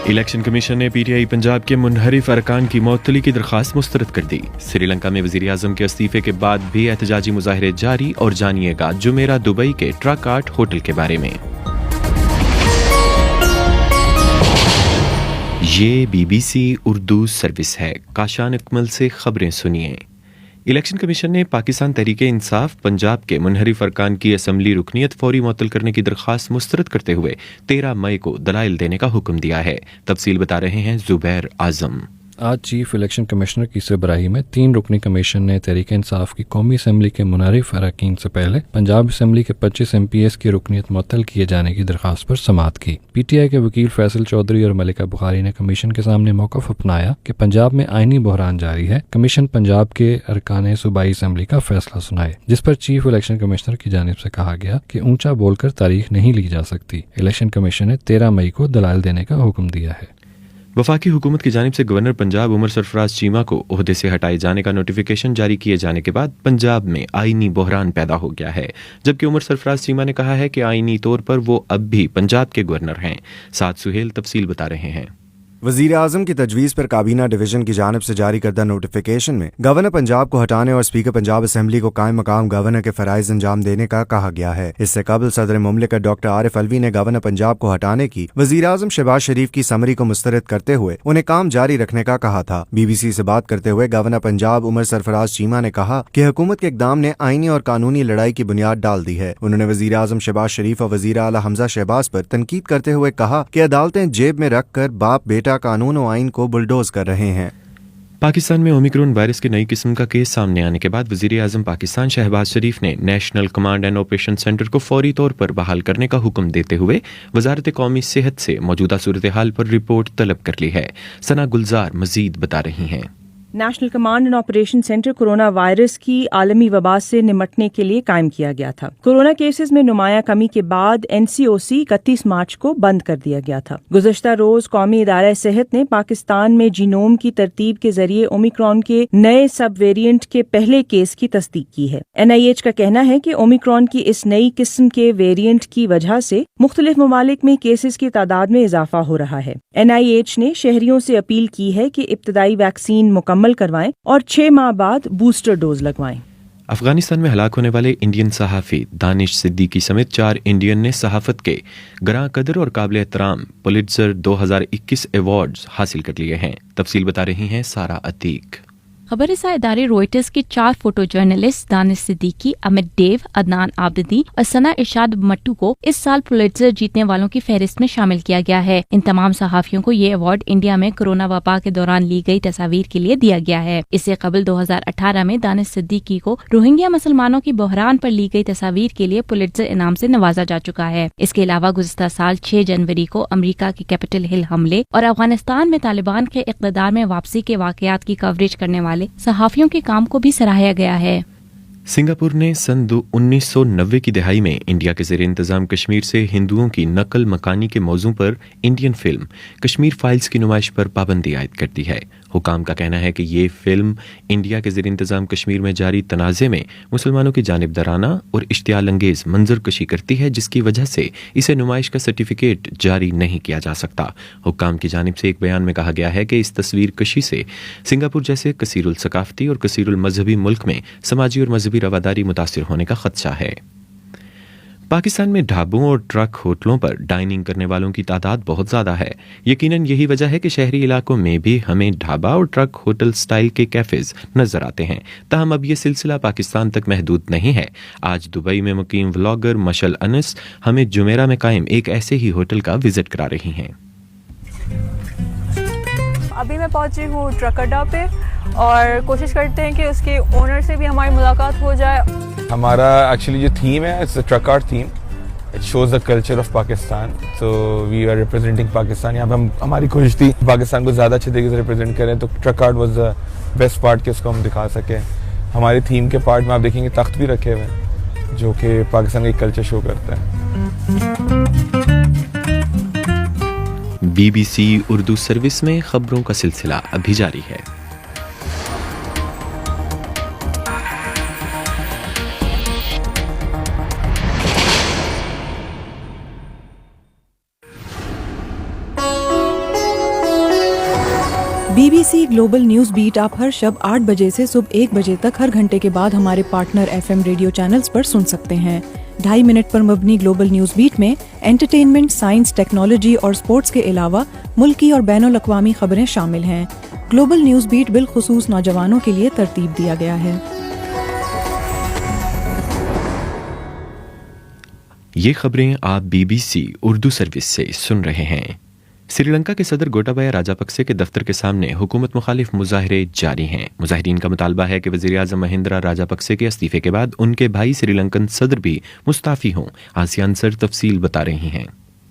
Election commission ने PTI Punjab के मुनहरिफ अरकान की मुअत्तली की दरख्वास्त मुस्तरद कर दी। श्रीलंका में वज़ीर आज़म के इस्तीफे के बाद भी एहतजाजी मुजाहरे जारी। और जानिएगा जुमेरा दुबई के ट्रक आर्ट होटल के बारे में। ये BBC उर्दू सर्विस है। काशान अकमल से खबरें सुनिए। इलेक्शन कमीशन ने पाकिस्तान तहरीके इंसाफ पंजाब के मुनहरिफ अरकान की असम्बली रुकनीत फौरी मुअत्तल करने की दरख्वास्त मुस्तरद करते हुए 13 मई को दलाइल देने का हुक्म दिया है। तफसील बता रहे हैं जुबैर आजम। आज चीफ इलेक्शन कमिश्नर की सरबराही में 3 रुकनी कमीशन ने तहरीक इंसाफ की कौमी असम्बली के मुनहरिफ अरकान से पहले पंजाब असम्बली के 25 MPs की रुकनीत मुअत्तल किए जाने की दरख्वास्त पर समाअत की। PTI के वकील फैसल चौधरी और मलिका बुखारी ने कमीशन के सामने मौक़िफ़ अपनाया कि पंजाब में आइनी बहरान जारी है, कमीशन पंजाब के अरकान सूबाई असम्बली का फैसला सुनाए, जिस पर चीफ इलेक्शन कमिश्नर की जानिब से कहा गया कि ऊंचा बोलकर तारीख नहीं ली जा सकती। इलेक्शन कमीशन ने 13 मई को दलाइल देने का हुक्म दिया है। वफाकी हुकूमत की जानिब से गवर्नर पंजाब उमर सरफराज चीमा को ओहदे से हटाए जाने का नोटिफिकेशन जारी किए जाने के बाद पंजाब में आईनी बहरान पैदा हो गया है, जबकि उमर सरफराज चीमा ने कहा है कि आईनी तौर पर वो अब भी पंजाब के गवर्नर हैं। साथ सुहेल तफसील बता रहे हैं। वज़ीर आज़म की तजवीज़ पर काबीना डिवीज़न की जानिब से जारी करदा नोटिफिकेशन में गवर्नर पंजाब को हटाने और स्पीकर पंजाब असम्बली को कायम मकाम गवर्नर के फ़राइज़ अंजाम देने का कहा गया है। इससे कबल सदर मुमलिकत डॉक्टर आरिफ अलवी ने गवर्नर पंजाब को हटाने की वज़ीर आज़म शहबाज शरीफ की समरी को मुस्तरद करते हुए उन्हें काम जारी रखने का कहा था। BBC से बात करते हुए गवर्नर पंजाब उमर सरफराज चीमा ने कहा कि हुकूमत के इक़दाम ने आईनी और कानूनी लड़ाई की बुनियाद डाल दी है। उन्होंने वज़ीर आज़म शहबाज शरीफ और वज़ीर आला हमजा शहबाज पर तनकीद करते हुए कहा कि अदालतें जेब में रख कर बाप बेटा कानून और आइन को बुलडोज कर रहे हैं। पाकिस्तान में ओमिक्रॉन वायरस की नई किस्म का केस सामने आने के बाद वज़ीर आज़म पाकिस्तान शहबाज शरीफ ने national command and operation centre को फौरी तौर पर बहाल करने का हुक्म देते हुए वजारत कौमी सेहत से मौजूदा सूरत हाल पर रिपोर्ट तलब कर ली है। सना गुलजार मजीद बता रही हैं। National command and operation centre corona virus की आलमी वबा से निमटने के लिए कायम किया गया था। कोरोना केसेस में नुमाया कमी के बाद NCOC 31 मार्च को बंद कर दिया गया था। गुज़श्ता रोज कौमी इदारा सेहत ने पाकिस्तान में जीनोम की तरतीब के जरिए ओमिक्रॉन के नए सब वेरिएंट के पहले केस की तस्दीक की है। NIH का कहना है कि ओमिक्रॉन की इस नई किस्म के वेरिएंट की वजह से मुख्तलिफ ममालिक में केसेस की तादाद में इजाफा हो रहा है। NIH ने शहरियों से अपील की है कि इब्तदाई वैक्सीन मुकम्मल करवाएं और 6 माह बाद बूस्टर डोज लगवाएं। अफगानिस्तान में हलाक होने वाले इंडियन सहाफ़ी दानिश सिद्दीकी समेत 4 इंडियन ने सहाफ़त के ग्रां कदर और काबिल एहतराम पुलित्ज़र 2021 अवार्ड्स हासिल कर लिए हैं। तफसील बता रही हैं सारा अतीक। खबरसां इदारे रॉयटर्स के 4 फोटो जर्नलिस्ट दानिश सिद्दीकी, अमित देव, अदनान आबदी और सना इरशाद मट्टू को इस साल पुलित्ज़र जीतने वालों की फहरिस्त में शामिल किया गया है। इन तमाम सहाफियों को ये अवार्ड इंडिया में कोरोना वबा के दौरान ली गई तस्वीर के लिए दिया गया है। इससे कबल 2018 में दानिश सिद्दीकी को रोहिंग्या मुसलमानों की बहरान पर ली गई तस्वीर के लिए पुलित्ज़र इनाम से नवाजा जा चुका है। इसके अलावा गुज़श्ता साल 6 जनवरी को अमरीका के कैपिटल हिल हमले और अफगानिस्तान में तालिबान के इक़्तिदार में वापसी के वाक़यात की कवरेज करने वाले सहाफियों के काम को भी सराहा गया है। सिंगापुर ने सन 1990 की दहाई में इंडिया के ज़ेरे इंतज़ाम कश्मीर से हिंदुओं की नकल मकानी के मौजू पर इंडियन फिल्म कश्मीर फाइल्स की नुमाइश पर पाबंदी आयद कर दी है। हुकाम का कहना है कि ये फिल्म इंडिया के ज़ेरे इंतज़ाम कश्मीर में जारी तनाज़े में मुसलमानों की जानिबदाराना और इश्तियाल अंगेज़ मंजर कशी करती है, जिसकी वजह से इसे नुमाइश का सर्टिफिकेट जारी नहीं किया जा सकता। हुकाम की जानिब से एक बयान में कहा गया है कि इस तस्वीर कशी से सिंगापुर जैसे कसीरुल सकाफती और कसीरुल मजहबी मुल्क में समाजी और मजहबी रवादारी मुतासिर होने का खदशा है। पाकिस्तान में ढाबों और ट्रक होटलों पर डाइनिंग करने वालों की तादाद बहुत ज़्यादा है। यकीनन यही वजह है कि शहरी इलाकों में भी हमें ढाबा और ट्रक होटल स्टाइल के कैफ़ेज़ नज़र आते हैं। ताहम अब ये सिलसिला पाकिस्तान तक महदूद नहीं है। आज दुबई में मुकीम व्लॉगर मशल अनस हमें जुमेरा में कायम एक ऐसे ही होटल का विजिट करा रही हैं। अभी मैं पहुंची हूँ ट्रक अड्डा पे और कोशिश करते हैं कि उसके ओनर से भी हमारी मुलाकात हो जाए। हमारा एक्चुअली जो थीम है it's truck art theme. It shows the culture of Pakistan, so we are representing Pakistan. यहाँ पे हमारी कोशिश थी पाकिस्तान को ज़्यादा अच्छे तरीके से रिप्रेजेंट करें, तो truck art was the best part कि उसको हम दिखा सकें। हमारे थीम के पार्ट में आप देखेंगे तख्त भी रखे हुए हैं जो कि पाकिस्तान का कल्चर शो करता है। BBC उर्दू सर्विस में खबरों का सिलसिला अभी जारी है। BBC ग्लोबल न्यूज बीट आप हर शब 8 बजे से सुबह 1 बजे तक हर घंटे के बाद हमारे पार्टनर FM रेडियो चैनल्स पर सुन सकते हैं। 2.5 मिनट पर मबनी ग्लोबल न्यूज बीट में एंटरटेनमेंट, साइंस, टेक्नोलॉजी और स्पोर्ट्स के अलावा मुल्की और बैनुल अक़वामी खबरें शामिल हैं। ग्लोबल न्यूज बीट बिलखुसूस नौजवानों के लिए तरतीब दिया गया है। ये खबरें आप BBC उर्दू सर्विस से सुन रहे हैं। श्रीलंका के सदर गोटाबाया राजापक्से के दफ्तर के सामने हुकूमत मुखालिफ मुजाहरे जारी हैं। मुजाहिरीन का मुतालबा है कि वज़ीर आज़म महिंद्रा राजापक्से के इस्तीफे के बाद उनके भाई श्रीलंकन सदर भी मुस्ताफ़ी हों। आसिया अंसर तफसील बता रही हैं।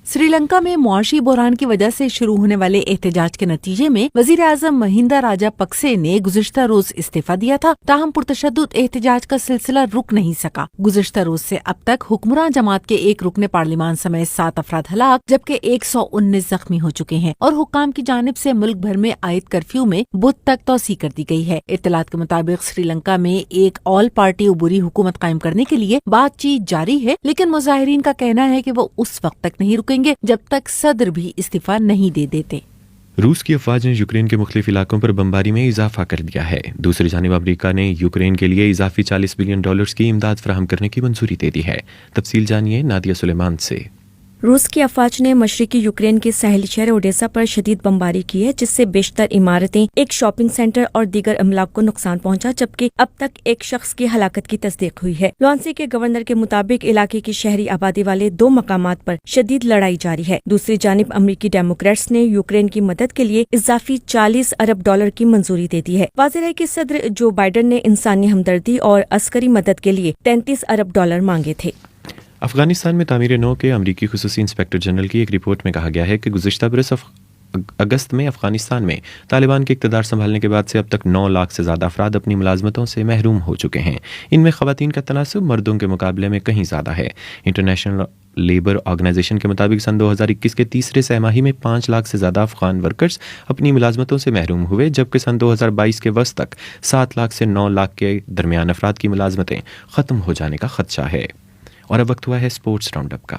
श्रीलंका में मुआशी बहरान की वजह से शुरू होने वाले एहतजाज के नतीजे में वजीर आज़म महिंदा राजापक्से ने गुज़िश्ता रोज इस्तीफा दिया था। ताहम पुरतशद्दुद एहतजाज का सिलसिला रुक नहीं सका। गुज़िश्ता रोज से अब तक हुक्मरान जमात के एक रुकने पार्लिमान समेत 7 अफराद हलाक जबकि 119 जख्मी हो चुके हैं और हुक्काम की जानिब से मुल्क भर में आयद कर्फ्यू में बुध तक तोसी कर दी गई है। इत्तलात के मुताबिक श्रीलंका में एक ऑल पार्टी उबूरी हुकूमत कायम करने के लिए बातचीत जारी है, लेकिन मुजाहिरीन का कहना है कि वो उस वक्त तक नहीं रुकेंगे जब तक सदर भी इस्तीफा नहीं दे देते। रूस की अफवाज ने यूक्रेन के मुख्तलिफ इलाकों पर बमबारी में इजाफा कर दिया है। दूसरी जानिब अमरीका ने यूक्रेन के लिए इजाफी $40 बिलियन की इमदाद फराहम करने की मंजूरी दे दी है। तफसील जानिए नादिया सुलेमान से। रूस की अफवाज ने मशरकी यूक्रेन के साहिली शहर ओडेसा पर शदीद बमबारी की है, जिससे बेशतर इमारतें, एक शॉपिंग सेंटर और दीगर अमलाक को नुकसान पहुंचा, जबकि अब तक एक शख्स की हलाकत की तस्दीक हुई है। लुआंसी के गवर्नर के मुताबिक इलाके की शहरी आबादी वाले 2 मकामात पर शदीद लड़ाई जारी है। दूसरी जानिब अमरीकी डेमोक्रेट्स ने यूक्रेन की मदद के लिए इजाफी $40 अरब की मंजूरी दे दी है। वाज़ेह है कि सदर जो बाइडन ने इंसानी हमदर्दी और अस्करी मदद के लिए $33 अरब मांगे थे। अफगानिस्तान में तामीर नौ के अमरीकी खुसूसी इंस्पेक्टर जनरल की एक रिपोर्ट में कहा गया है कि गुज़िश्ता बरस अगस्त में अफगानिस्तान में तालिबान के इक़्तिदार संभालने के बाद से अब तक 9 लाख से ज़्यादा अफराद अपनी मुलाजमतों से महरूम हो चुके हैं। इनमें ख़वातीन का तनासुब मर्दों के मुकाबले में कहीं ज़्यादा है। इंटरनेशनल लेबर ऑर्गेनाइजेशन के मुताबिक सन 2021 के तीसरे सहमाही में 5 लाख से ज़्यादा अफगान वर्कर्स अपनी मुलाजमतों से महरूम हुए, जबकि सन 2022 के वस्त तक 7 लाख से 9 लाख के दरमियान अफराद की मुलाजमतें ख़त्म हो जाने का खदशा है। और अब वक्त हुआ है स्पोर्ट्स राउंडअप का।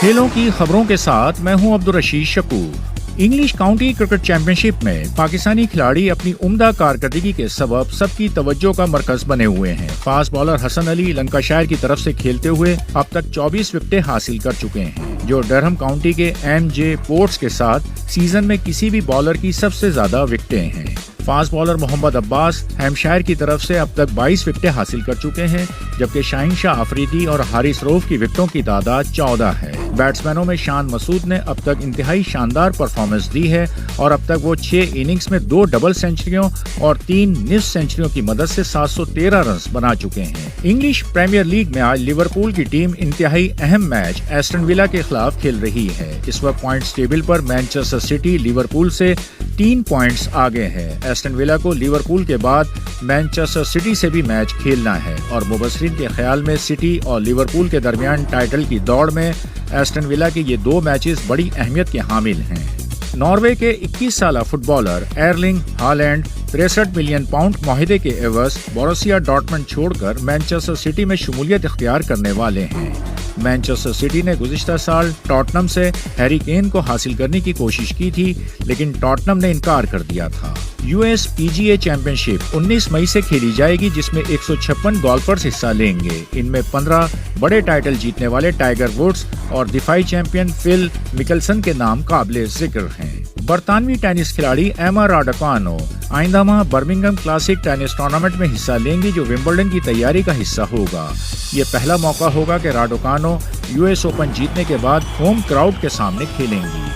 खेलों की खबरों के साथ मैं हूं Abdul Rashid Shakoor. English county cricket championship में पाकिस्तानी खिलाड़ी अपनी उम्दा कारकर्दगी के सबब सबकी तवज्जो का मरकज बने हुए हैं। Fast bowler Hasan Ali Lancashire की तरफ से खेलते हुए अब तक 24 विकेटें हासिल कर चुके हैं, जो डरहम काउंटी के MJ पोर्ट्स के साथ सीजन में किसी भी बॉलर की सबसे ज्यादा विकेटें हैं। Fast bowler Mohammad Abbas Hampshire की तरफ से अब तक 22 विकेटें हासिल कर चुके हैं, जबकि शाहीन शाह अफरीदी और हारिस रऊफ की विकेटों की तादाद 14 है। बैट्समैनों में शान मसूद ने अब तक इंतहाई शानदार परफॉर्मेंस दी है और अब तक वो 6 इनिंग्स में 2 डबल सेंचुरियों और 3 निस्फ सेंचुरियों की मदद से 713 रन बना चुके हैं। इंग्लिश प्रीमियर लीग में आज लिवरपूल की टीम इंतहाई अहम मैच एस्टन विला के खिलाफ खेल रही है। इस वक्त पॉइंट्स टेबल पर मैनचेस्टर सिटी लिवरपूल से 3 पॉइंट्स आगे है। एस्टन विला को लिवरपूल के बाद मैनचेस्टर सिटी से भी मैच खेलना है और मुबस्सिरीन के ख्याल में सिटी और लिवरपूल के दरमियान टाइटल की दौड़ में एस्टन विला के ये 2 मैचेस बड़ी अहमियत के हामिल हैं। नॉर्वे के 21 साला footballer Erling Haaland 63 million pound मुआहदे के एवज बोरुसिया डॉर्टमंड छोड़कर मैनचेस्टर सिटी में शमूलियत इख्तियार करने वाले हैं। मैनचेस्टर सिटी ने गुज़िश्ता साल टॉटनम से हैरी केन को हासिल करने की कोशिश की थी, लेकिन टॉटनम ने इनकार कर दिया था। US PGA चैंपियनशिप 19 मई से खेली जाएगी, जिसमें 156 गोल्फर्स हिस्सा लेंगे। इनमें 15 बड़े टाइटल जीतने वाले टाइगर वुड्स और दिफाई चैंपियन फिल मिकलसन के नाम काबिले जिक्र हैं। बरतानवी टेनिस खिलाड़ी एमा राडुकानो आइंदा माह बर्मिंघम क्लासिक टेनिस टूर्नामेंट में हिस्सा लेंगी, जो विंबलडन की तैयारी का हिस्सा होगा। ये पहला मौका होगा कि राडुकानो US ओपन जीतने के बाद होम क्राउड के सामने खेलेंगी।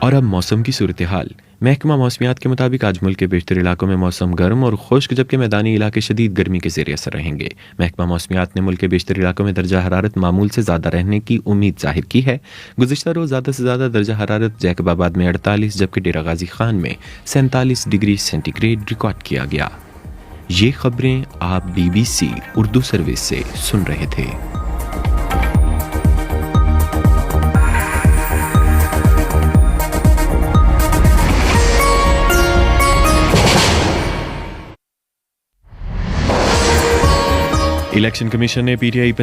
और अब मौसम की सूरत हाल। महकमा मौसमियात के मुताबिक आज मुल्क के बेशतर इलाकों में मौसम गर्म और खुश्क, जबकि मैदानी इलाके शदीद गर्मी के ज़ेर असर रहेंगे। महकमा मौसमियात ने मुल्क के बेशतर इलाकों में दर्जा हरारत मामूल से ज़्यादा रहने की उम्मीद जाहिर की है। गुज़िश्ता रोज़ ज़्यादा से ज़्यादा दर्जा हरारत जैकबाबाद में 48, जबकि डेरा गाजी खान में 47 डिग्री सेंटीग्रेड रिकॉर्ड किया गया। ये खबरें आप BBC उर्दू सर्विस से सुन रहे थे। इलेक्शन कमीशन ने PTI